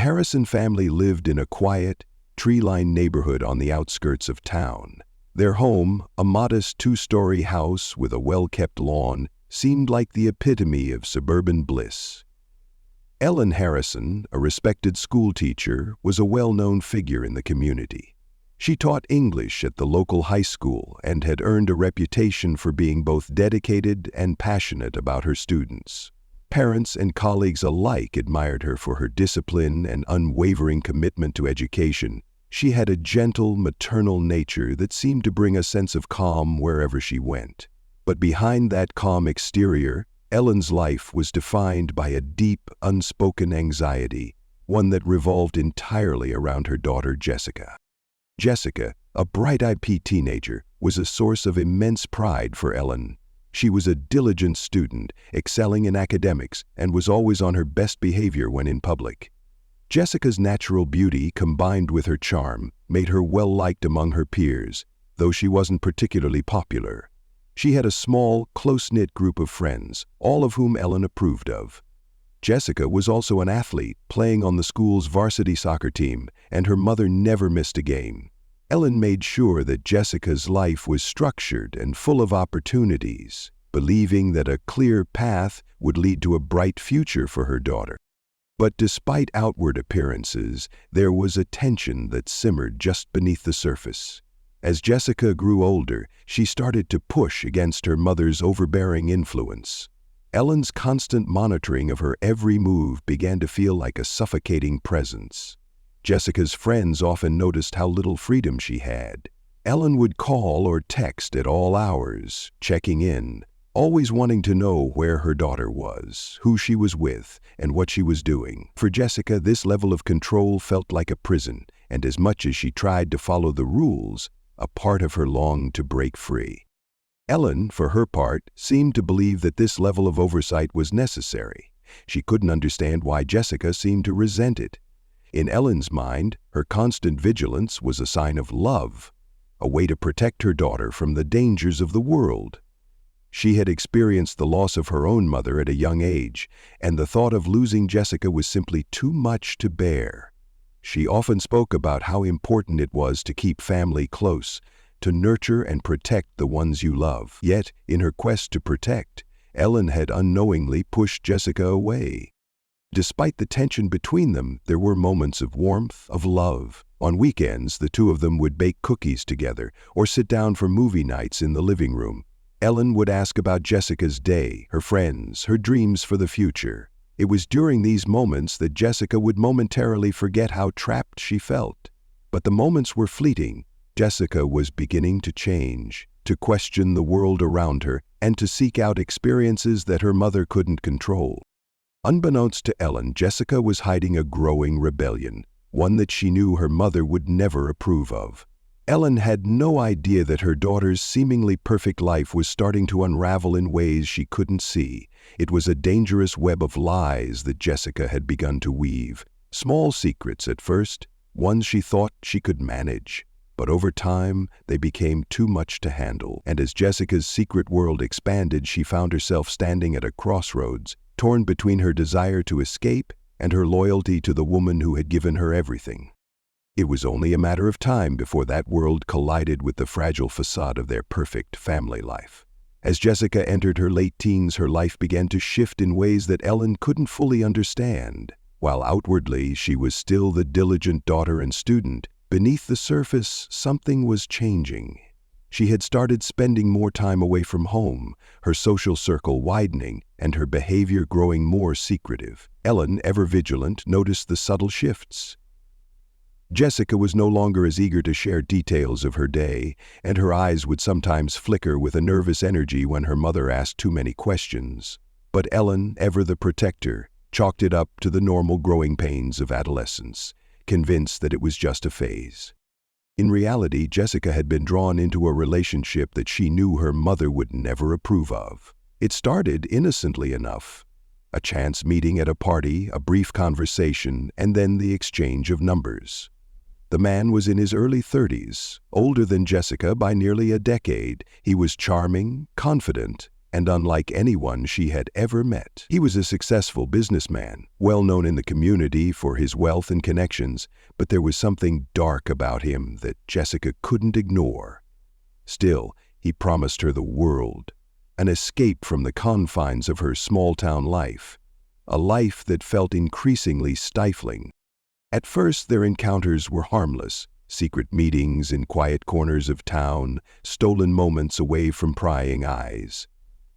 Harrison family lived in a quiet, tree-lined neighborhood on the outskirts of town. Their home, a modest two-story house with a well-kept lawn, seemed like the epitome of suburban bliss. Ellen Harrison, a respected schoolteacher, was a well-known figure in the community. She taught English at the local high school and had earned a reputation for being both dedicated and passionate about her students. Parents and colleagues alike admired her for her discipline and unwavering commitment to education. She had a gentle, maternal nature that seemed to bring a sense of calm wherever she went. But behind that calm exterior, Ellen's life was defined by a deep, unspoken anxiety, one that revolved entirely around her daughter Jessica. Jessica, a bright-eyed teenager, was a source of immense pride for Ellen. She was a diligent student, excelling in academics, and was always on her best behavior when in public. Jessica's natural beauty, combined with her charm, made her well-liked among her peers, though she wasn't particularly popular. She had a small, close-knit group of friends, all of whom Ellen approved of. Jessica was also an athlete, playing on the school's varsity soccer team, and her mother never missed a game. Ellen made sure that Jessica's life was structured and full of opportunities, believing that a clear path would lead to a bright future for her daughter. But despite outward appearances, there was a tension that simmered just beneath the surface. As Jessica grew older, she started to push against her mother's overbearing influence. Ellen's constant monitoring of her every move began to feel like a suffocating presence. Jessica's friends often noticed how little freedom she had. Ellen would call or text at all hours, checking in, always wanting to know where her daughter was, who she was with, and what she was doing. For Jessica, this level of control felt like a prison, and as much as she tried to follow the rules, a part of her longed to break free. Ellen, for her part, seemed to believe that this level of oversight was necessary. She couldn't understand why Jessica seemed to resent it. In Ellen's mind, her constant vigilance was a sign of love, a way to protect her daughter from the dangers of the world. She had experienced the loss of her own mother at a young age, and the thought of losing Jessica was simply too much to bear. She often spoke about how important it was to keep family close, to nurture and protect the ones you love. Yet, in her quest to protect, Ellen had unknowingly pushed Jessica away. Despite the tension between them, there were moments of warmth, of love. On weekends, the two of them would bake cookies together or sit down for movie nights in the living room. Ellen would ask about Jessica's day, her friends, her dreams for the future. It was during these moments that Jessica would momentarily forget how trapped she felt. But the moments were fleeting. Jessica was beginning to change, to question the world around her, and to seek out experiences that her mother couldn't control. Unbeknownst to Ellen, Jessica was hiding a growing rebellion, one that she knew her mother would never approve of. Ellen had no idea that her daughter's seemingly perfect life was starting to unravel in ways she couldn't see. It was a dangerous web of lies that Jessica had begun to weave. Small secrets at first, ones she thought she could manage. But over time, they became too much to handle. And as Jessica's secret world expanded, she found herself standing at a crossroads, torn between her desire to escape and her loyalty to the woman who had given her everything. It was only a matter of time before that world collided with the fragile facade of their perfect family life. As Jessica entered her late teens, her life began to shift in ways that Ellen couldn't fully understand. While outwardly she was still the diligent daughter and student, beneath the surface something was changing. She had started spending more time away from home, her social circle widening, and her behavior growing more secretive. Ellen, ever vigilant, noticed the subtle shifts. Jessica was no longer as eager to share details of her day, and her eyes would sometimes flicker with a nervous energy when her mother asked too many questions. But Ellen, ever the protector, chalked it up to the normal growing pains of adolescence, convinced that it was just a phase. In reality, Jessica had been drawn into a relationship that she knew her mother would never approve of. It started innocently enough. A chance meeting at a party, a brief conversation, and then the exchange of numbers. The man was in his early 30s, older than Jessica by nearly a decade. He was charming, confident, and unlike anyone she had ever met. He was a successful businessman, well known in the community for his wealth and connections, but there was something dark about him that Jessica couldn't ignore. Still, he promised her the world, an escape from the confines of her small-town life, a life that felt increasingly stifling. At first, their encounters were harmless, secret meetings in quiet corners of town, stolen moments away from prying eyes.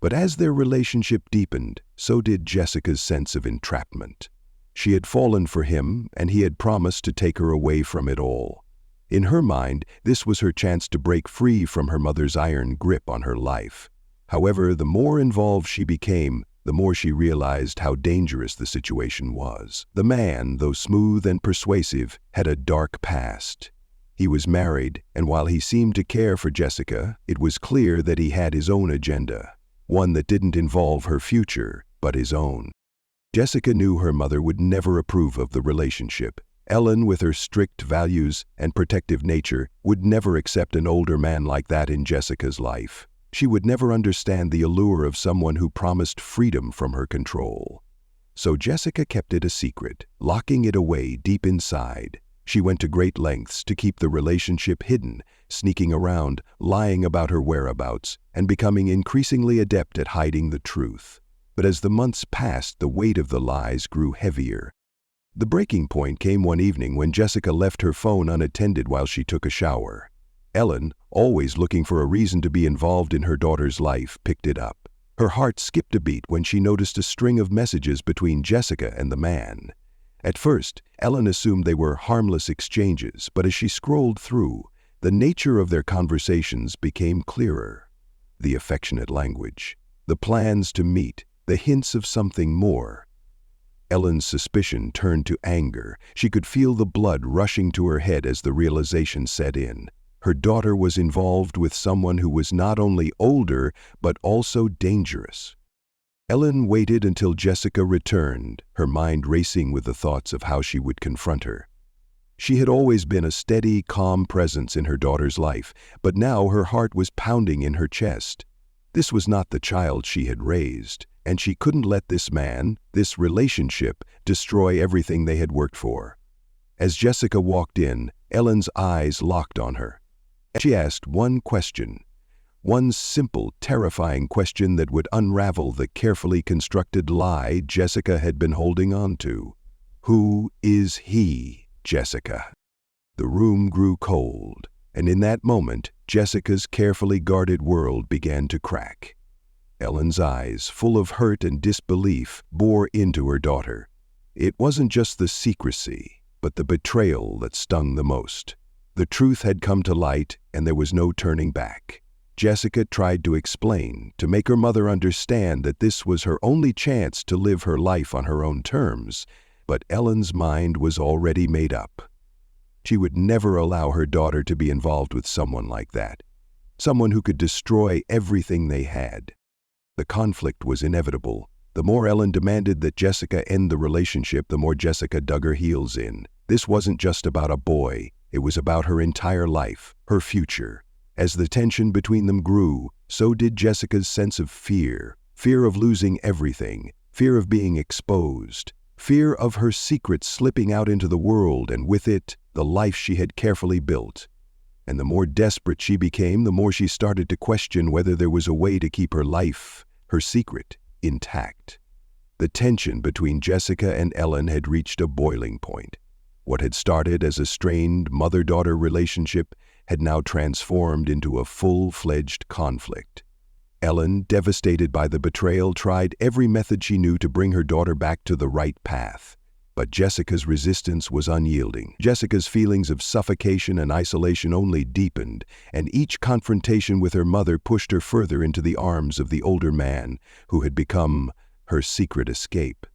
But as their relationship deepened, so did Jessica's sense of entrapment. She had fallen for him, and he had promised to take her away from it all. In her mind, this was her chance to break free from her mother's iron grip on her life. However, the more involved she became, the more she realized how dangerous the situation was. The man, though smooth and persuasive, had a dark past. He was married, and while he seemed to care for Jessica, it was clear that he had his own agenda, one that didn't involve her future, but his own. Jessica knew her mother would never approve of the relationship. Ellen, with her strict values and protective nature, would never accept an older man like that in Jessica's life. She would never understand the allure of someone who promised freedom from her control. So Jessica kept it a secret, locking it away deep inside. She went to great lengths to keep the relationship hidden, sneaking around, lying about her whereabouts, and becoming increasingly adept at hiding the truth. But as the months passed, the weight of the lies grew heavier. The breaking point came one evening when Jessica left her phone unattended while she took a shower. Ellen, always looking for a reason to be involved in her daughter's life, picked it up. Her heart skipped a beat when she noticed a string of messages between Jessica and the man. At first, Ellen assumed they were harmless exchanges, but as she scrolled through, the nature of their conversations became clearer. The affectionate language, the plans to meet, the hints of something more. Ellen's suspicion turned to anger. She could feel the blood rushing to her head as the realization set in. Her daughter was involved with someone who was not only older, but also dangerous. Ellen waited until Jessica returned, her mind racing with the thoughts of how she would confront her. She had always been a steady, calm presence in her daughter's life, but now her heart was pounding in her chest. This was not the child she had raised, and she couldn't let this man, this relationship, destroy everything they had worked for. As Jessica walked in, Ellen's eyes locked on her. She asked one question, one simple, terrifying question that would unravel the carefully constructed lie Jessica had been holding on to. Who is he, Jessica? The room grew cold, and in that moment, Jessica's carefully guarded world began to crack. Ellen's eyes, full of hurt and disbelief, bore into her daughter. It wasn't just the secrecy, but the betrayal that stung the most. The truth had come to light, and there was no turning back. Jessica tried to explain, to make her mother understand that this was her only chance to live her life on her own terms, but Ellen's mind was already made up. She would never allow her daughter to be involved with someone like that, someone who could destroy everything they had. The conflict was inevitable. The more Ellen demanded that Jessica end the relationship, the more Jessica dug her heels in. This wasn't just about a boy. It was about her entire life, her future. As the tension between them grew, so did Jessica's sense of fear. Fear of losing everything, fear of being exposed, fear of her secret slipping out into the world, and with it, the life she had carefully built. And the more desperate she became, the more she started to question whether there was a way to keep her life, her secret, intact. The tension between Jessica and Ellen had reached a boiling point. What had started as a strained mother-daughter relationship had now transformed into a full-fledged conflict. Ellen, devastated by the betrayal, tried every method she knew to bring her daughter back to the right path. But Jessica's resistance was unyielding. Jessica's feelings of suffocation and isolation only deepened, and each confrontation with her mother pushed her further into the arms of the older man who had become her secret escape.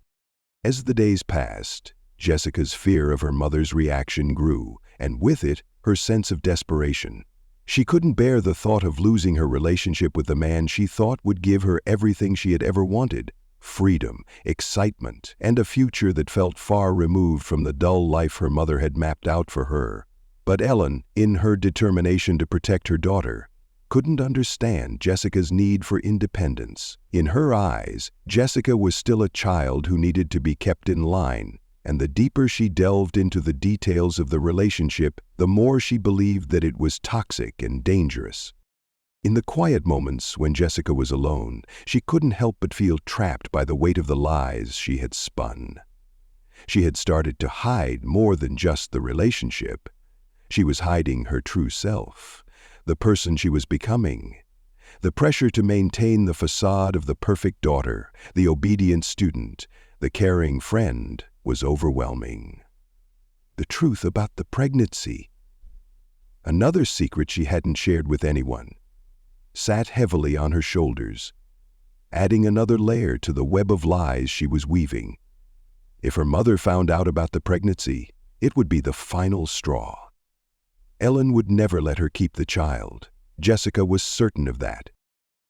As the days passed, Jessica's fear of her mother's reaction grew, and with it, her sense of desperation. She couldn't bear the thought of losing her relationship with the man she thought would give her everything she had ever wanted: freedom, excitement, and a future that felt far removed from the dull life her mother had mapped out for her. But Ellen, in her determination to protect her daughter, couldn't understand Jessica's need for independence. In her eyes, Jessica was still a child who needed to be kept in line, and the deeper she delved into the details of the relationship, the more she believed that it was toxic and dangerous. In the quiet moments when Jessica was alone, she couldn't help but feel trapped by the weight of the lies she had spun. She had started to hide more than just the relationship. She was hiding her true self, the person she was becoming. The pressure to maintain the facade of the perfect daughter, the obedient student, the caring friend, was overwhelming. The truth about the pregnancy, another secret she hadn't shared with anyone, sat heavily on her shoulders, adding another layer to the web of lies she was weaving. If her mother found out about the pregnancy, it would be the final straw. Ellen would never let her keep the child. Jessica was certain of that.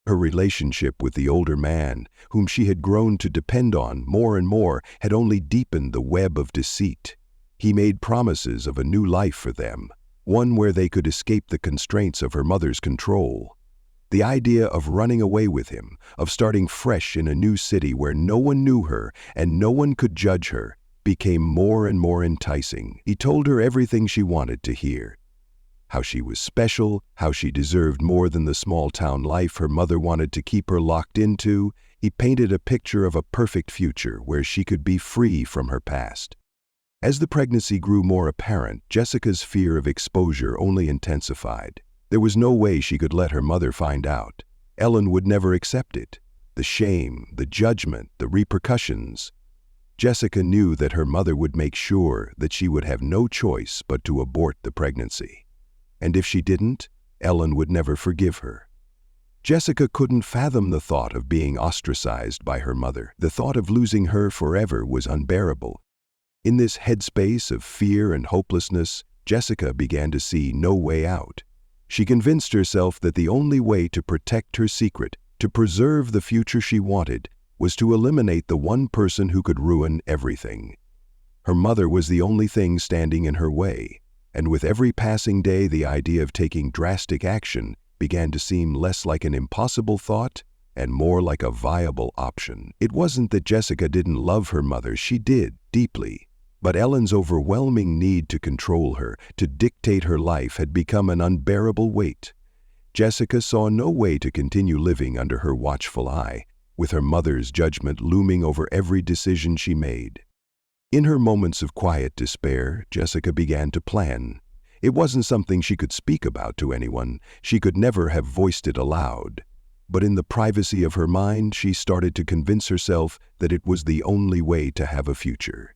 Her relationship with the older man, whom she had grown to depend on more and more, had only deepened the web of deceit. He made promises of a new life for them, one where they could escape the constraints of her mother's control. The idea of running away with him, of starting fresh in a new city where no one knew her and no one could judge her, became more and more enticing. He told her everything she wanted to hear. How she was special, how she deserved more than the small-town life her mother wanted to keep her locked into. He painted a picture of a perfect future where she could be free from her past. As the pregnancy grew more apparent, Jessica's fear of exposure only intensified. There was no way she could let her mother find out. Ellen would never accept it. The shame, the judgment, the repercussions. Jessica knew that her mother would make sure that she would have no choice but to abort the pregnancy. And if she didn't, Ellen would never forgive her. Jessica couldn't fathom the thought of being ostracized by her mother. The thought of losing her forever was unbearable. In this headspace of fear and hopelessness, Jessica began to see no way out. She convinced herself that the only way to protect her secret, to preserve the future she wanted, was to eliminate the one person who could ruin everything. Her mother was the only thing standing in her way, and with every passing day the idea of taking drastic action began to seem less like an impossible thought and more like a viable option. It wasn't that Jessica didn't love her mother, she did, deeply. But Ellen's overwhelming need to control her, to dictate her life, had become an unbearable weight. Jessica saw no way to continue living under her watchful eye, with her mother's judgment looming over every decision she made. In her moments of quiet despair, Jessica began to plan. It wasn't something she could speak about to anyone. She could never have voiced it aloud. But in the privacy of her mind, she started to convince herself that it was the only way to have a future.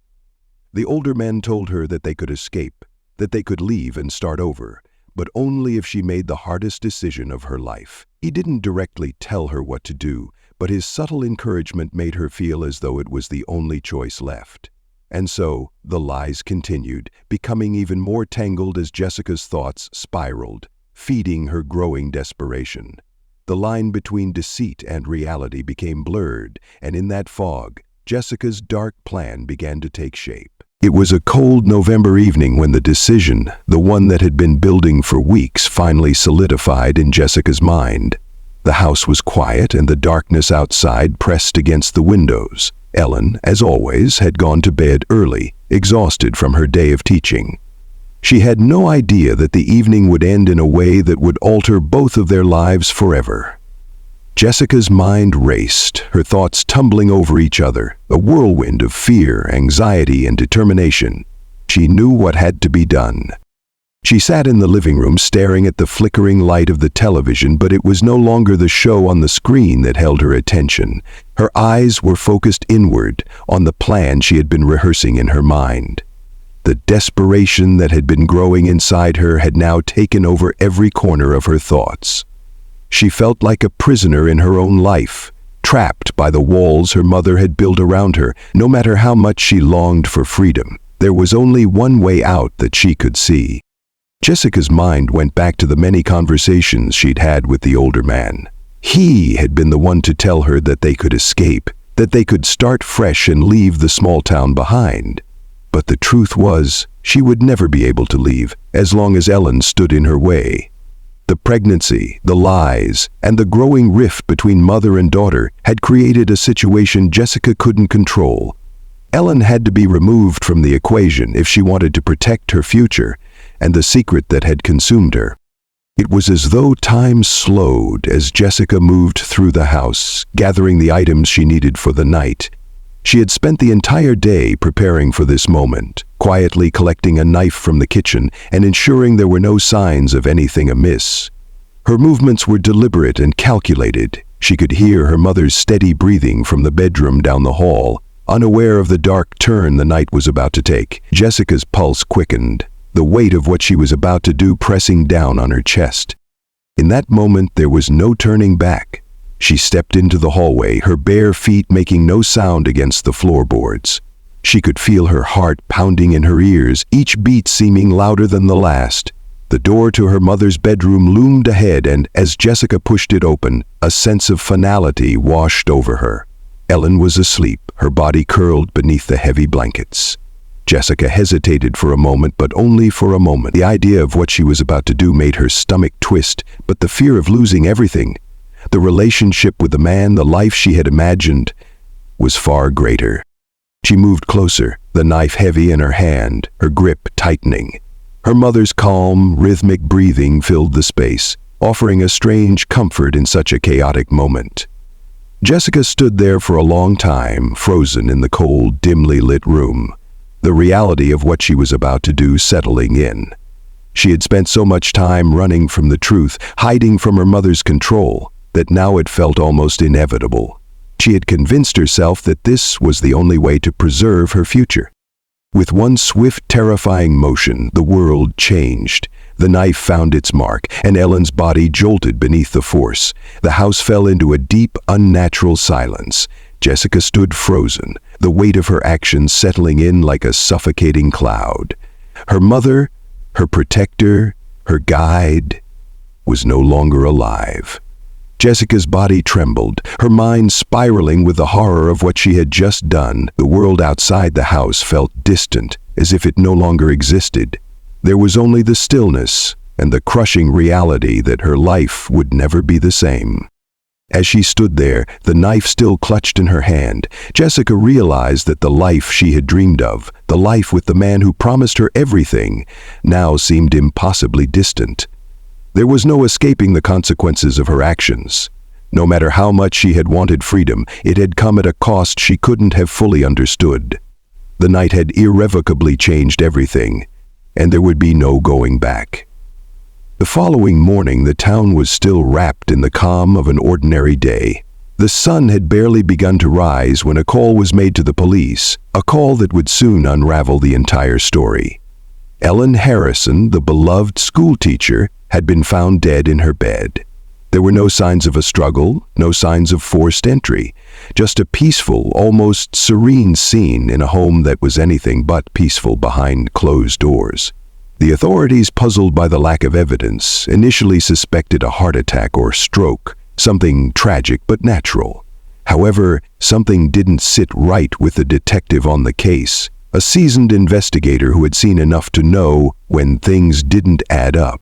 The older men told her that they could escape, that they could leave and start over, but only if she made the hardest decision of her life. He didn't directly tell her what to do, but his subtle encouragement made her feel as though it was the only choice left. And so, the lies continued, becoming even more tangled as Jessica's thoughts spiraled, feeding her growing desperation. The line between deceit and reality became blurred, and in that fog, Jessica's dark plan began to take shape. It was a cold November evening when the decision, the one that had been building for weeks, finally solidified in Jessica's mind. The house was quiet and the darkness outside pressed against the windows. Ellen, as always, had gone to bed early, exhausted from her day of teaching. She had no idea that the evening would end in a way that would alter both of their lives forever. Jessica's mind raced, her thoughts tumbling over each other, a whirlwind of fear, anxiety, and determination. She knew what had to be done. She sat in the living room staring at the flickering light of the television, but it was no longer the show on the screen that held her attention. Her eyes were focused inward, on the plan she had been rehearsing in her mind. The desperation that had been growing inside her had now taken over every corner of her thoughts. She felt like a prisoner in her own life, trapped by the walls her mother had built around her. No matter how much she longed for freedom, there was only one way out that she could see. Jessica's mind went back to the many conversations she'd had with the older man. He had been the one to tell her that they could escape, that they could start fresh and leave the small town behind. But the truth was, she would never be able to leave, as long as Ellen stood in her way. The pregnancy, the lies, and the growing rift between mother and daughter had created a situation Jessica couldn't control. Ellen had to be removed from the equation if she wanted to protect her future and the secret that had consumed her. It was as though time slowed as Jessica moved through the house, gathering the items she needed for the night. She had spent the entire day preparing for this moment, quietly collecting a knife from the kitchen and ensuring there were no signs of anything amiss. Her movements were deliberate and calculated. She could hear her mother's steady breathing from the bedroom down the hall. Unaware of the dark turn the night was about to take, Jessica's pulse quickened, the weight of what she was about to do pressing down on her chest. In that moment, there was no turning back. She stepped into the hallway, her bare feet making no sound against the floorboards. She could feel her heart pounding in her ears, each beat seeming louder than the last. The door to her mother's bedroom loomed ahead, and as Jessica pushed it open, a sense of finality washed over her. Ellen was asleep, her body curled beneath the heavy blankets. Jessica hesitated for a moment, but only for a moment. The idea of what she was about to do made her stomach twist, but the fear of losing everything, the relationship with the man, the life she had imagined, was far greater. She moved closer, the knife heavy in her hand, her grip tightening. Her mother's calm, rhythmic breathing filled the space, offering a strange comfort in such a chaotic moment. Jessica stood there for a long time, frozen in the cold, dimly lit room, the reality of what she was about to do settling in. She had spent so much time running from the truth, hiding from her mother's control, that now it felt almost inevitable. She had convinced herself that this was the only way to preserve her future. With one swift, terrifying motion, the world changed. The knife found its mark, and Ellen's body jolted beneath the force. The house fell into a deep, unnatural silence. Jessica stood frozen, the weight of her actions settling in like a suffocating cloud. Her mother, her protector, her guide, was no longer alive. Jessica's body trembled, her mind spiraling with the horror of what she had just done. The world outside the house felt distant, as if it no longer existed. There was only the stillness and the crushing reality that her life would never be the same. As she stood there, the knife still clutched in her hand, Jessica realized that the life she had dreamed of, the life with the man who promised her everything, now seemed impossibly distant. There was no escaping the consequences of her actions. No matter how much she had wanted freedom, it had come at a cost she couldn't have fully understood. The night had irrevocably changed everything, and there would be no going back. The following morning, the town was still wrapped in the calm of an ordinary day. The sun had barely begun to rise when a call was made to the police, a call that would soon unravel the entire story. Ellen Harrison, the beloved schoolteacher, had been found dead in her bed. There were no signs of a struggle, no signs of forced entry, just a peaceful, almost serene scene in a home that was anything but peaceful behind closed doors. The authorities, puzzled by the lack of evidence, initially suspected a heart attack or stroke, something tragic but natural. However, something didn't sit right with the detective on the case, a seasoned investigator who had seen enough to know when things didn't add up.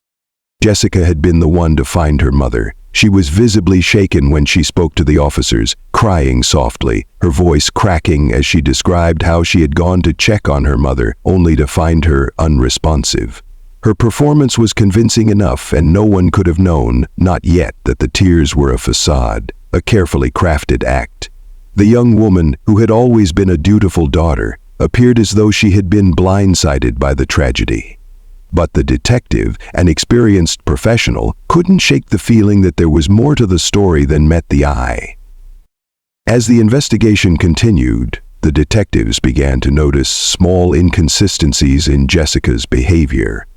Jessica had been the one to find her mother. She was visibly shaken when she spoke to the officers, crying softly, her voice cracking as she described how she had gone to check on her mother, only to find her unresponsive. Her performance was convincing enough, and no one could have known, not yet, that the tears were a facade, a carefully crafted act. The young woman, who had always been a dutiful daughter, appeared as though she had been blindsided by the tragedy. But the detective, an experienced professional, couldn't shake the feeling that there was more to the story than met the eye. As the investigation continued, the detectives began to notice small inconsistencies in Jessica's behavior.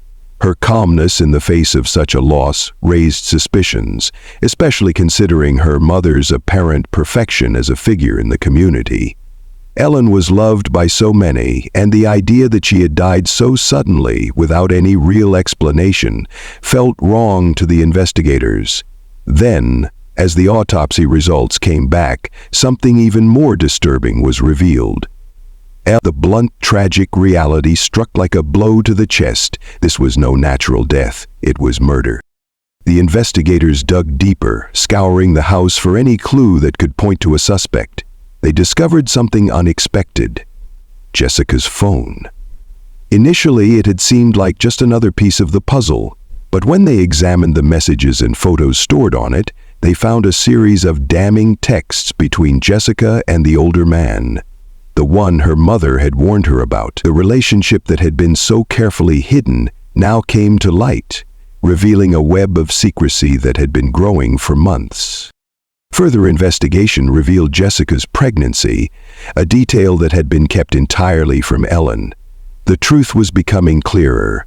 Her calmness in the face of such a loss raised suspicions, especially considering her mother's apparent perfection as a figure in the community. Ellen was loved by so many, and the idea that she had died so suddenly without any real explanation felt wrong to the investigators. Then, as the autopsy results came back, something even more disturbing was revealed. The blunt, tragic reality struck like a blow to the chest. This was no natural death, it was murder. The investigators dug deeper, scouring the house for any clue that could point to a suspect. They discovered something unexpected: Jessica's phone. Initially, it had seemed like just another piece of the puzzle, but when they examined the messages and photos stored on it, they found a series of damning texts between Jessica and the older man. The one her mother had warned her about. The relationship that had been so carefully hidden now came to light, revealing a web of secrecy that had been growing for months. Further investigation revealed Jessica's pregnancy, a detail that had been kept entirely from Ellen. The truth was becoming clearer.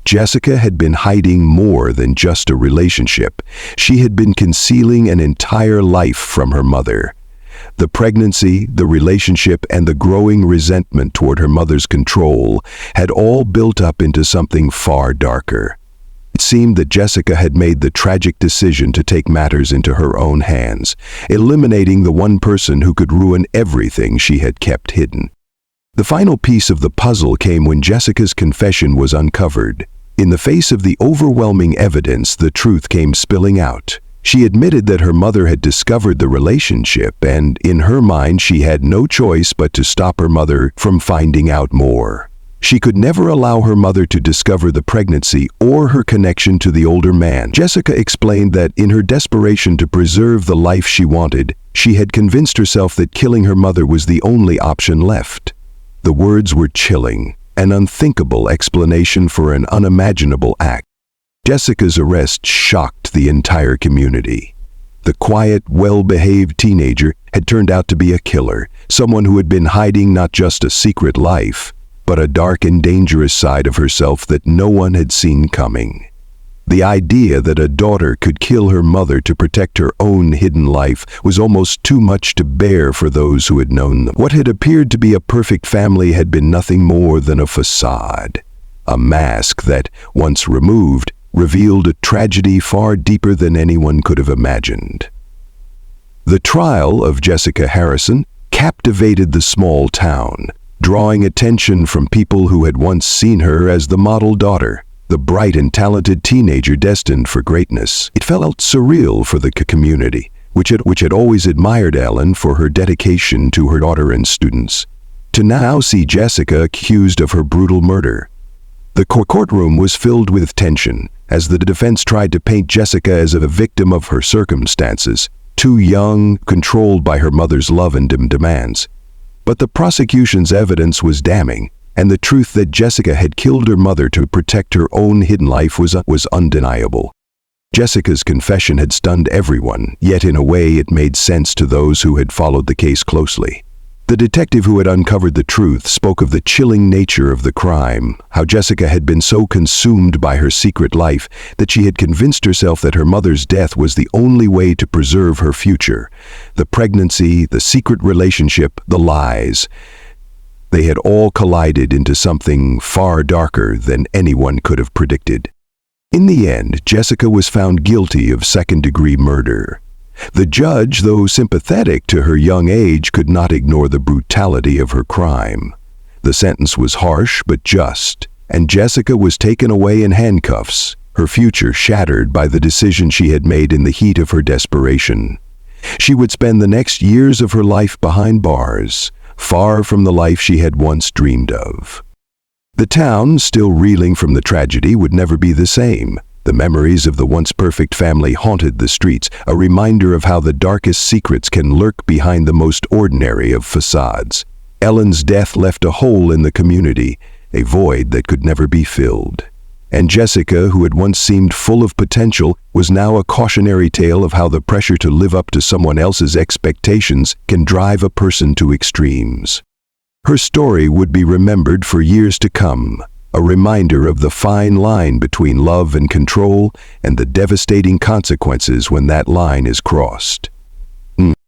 Jessica had been hiding more than just a relationship. She had been concealing an entire life from her mother. The pregnancy, the relationship, and the growing resentment toward her mother's control had all built up into something far darker. It seemed that Jessica had made the tragic decision to take matters into her own hands, eliminating the one person who could ruin everything she had kept hidden. The final piece of the puzzle came when Jessica's confession was uncovered. In the face of the overwhelming evidence, the truth came spilling out. She admitted that her mother had discovered the relationship, and in her mind she had no choice but to stop her mother from finding out more. She could never allow her mother to discover the pregnancy or her connection to the older man. Jessica explained that in her desperation to preserve the life she wanted, she had convinced herself that killing her mother was the only option left. The words were chilling, an unthinkable explanation for an unimaginable act. Jessica's arrest shocked the entire community. The quiet, well-behaved teenager had turned out to be a killer, someone who had been hiding not just a secret life, but a dark and dangerous side of herself that no one had seen coming. The idea that a daughter could kill her mother to protect her own hidden life was almost too much to bear for those who had known them. What had appeared to be a perfect family had been nothing more than a facade, a mask that, once removed, revealed a tragedy far deeper than anyone could have imagined. The trial of Jessica Harrison captivated the small town, drawing attention from people who had once seen her as the model daughter, the bright and talented teenager destined for greatness. It felt surreal for the community, which had always admired Ellen for her dedication to her daughter and students, to now see Jessica accused of her brutal murder. The courtroom was filled with tension as the defense tried to paint Jessica as a victim of her circumstances, too young, controlled by her mother's love and demands. But the prosecution's evidence was damning, and the truth that Jessica had killed her mother to protect her own hidden life was undeniable. Jessica's confession had stunned everyone, yet in a way it made sense to those who had followed the case closely. The detective who had uncovered the truth spoke of the chilling nature of the crime, how Jessica had been so consumed by her secret life that she had convinced herself that her mother's death was the only way to preserve her future. The pregnancy, the secret relationship, the lies. They had all collided into something far darker than anyone could have predicted. In the end, Jessica was found guilty of second-degree murder. The judge, though sympathetic to her young age, could not ignore the brutality of her crime. The sentence was harsh but just, and Jessica was taken away in handcuffs, her future shattered by the decision she had made in the heat of her desperation. She would spend the next years of her life behind bars, far from the life she had once dreamed of. The town, still reeling from the tragedy, would never be the same. The memories of the once perfect family haunted the streets, a reminder of how the darkest secrets can lurk behind the most ordinary of facades. Ellen's death left a hole in the community, a void that could never be filled. And Jessica, who had once seemed full of potential, was now a cautionary tale of how the pressure to live up to someone else's expectations can drive a person to extremes. Her story would be remembered for years to come, a reminder of the fine line between love and control and the devastating consequences when that line is crossed.